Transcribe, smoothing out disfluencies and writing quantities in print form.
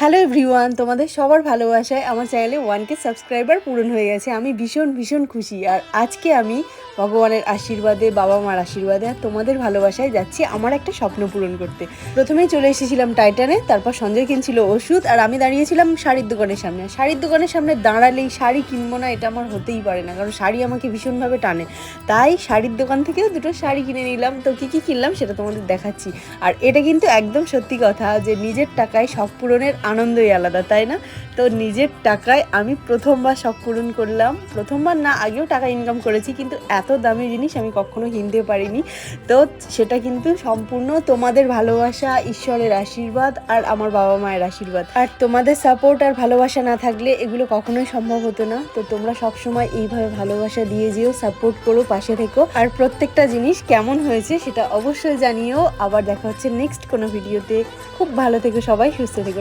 Hello everyone, তোমাদের সবার ভালোবাসায় আমার চ্যানেলে 1K সাবস্ক্রাইবার পূরণ হয়ে গেছে। আমি ভীষণ ভীষণ খুশি। আর আজকে আমি ভগবানের আশীর্বাদে, বাবা মার আশীর্বাদে আর তোমাদের ভালোবাসায় যাচ্ছি আমার একটা স্বপ্ন পূরণ করতে। প্রথমেই চলে এসেছিলাম টাইটানে, তারপর সঞ্জয় কিনছিল ওষুধ আর আমি দাঁড়িয়েছিলাম শাড়ির দোকানের সামনে। শাড়ির দোকানের সামনে দাঁড়ালেই শাড়ি কিনবো না এটা আমার হতেই পারে না, কারণ শাড়ি আমাকে ভীষণভাবে টানে। তাই শাড়ির দোকান থেকেও দুটো শাড়ি কিনে নিলাম। তো কী কী কিনলাম সেটা তোমাদের দেখাচ্ছি। আর এটা কিন্তু একদম সত্যি কথা যে নিজের টাকায় শখ পূরণের আনন্দই আলাদা, তাই না? তো নিজের টাকায় আমি প্রথমবার শখ পূরণ করলাম। প্রথমবার না, আগেও টাকা ইনকাম করেছি, কিন্তু এত দামি জিনিস আমি কখনো কিনতে পারিনি। তো সেটা কিন্তু সম্পূর্ণ তোমাদের ভালোবাসা, ঈশ্বরের আশীর্বাদ আর আমার বাবা মায়ের আশীর্বাদ। আর তোমাদের সাপোর্ট আর ভালোবাসা না থাকলে এগুলো কখনোই সম্ভব হতো না। তো তোমরা সবসময় এইভাবে ভালোবাসা দিয়ে যেও, সাপোর্ট করো, পাশে থেকো। আর প্রত্যেকটা জিনিস কেমন হয়েছে সেটা অবশ্যই জানিও। আবার দেখা হচ্ছে নেক্সট কোনো ভিডিওতে। খুব ভালো থেকো সবাই, সুস্থ থেকো।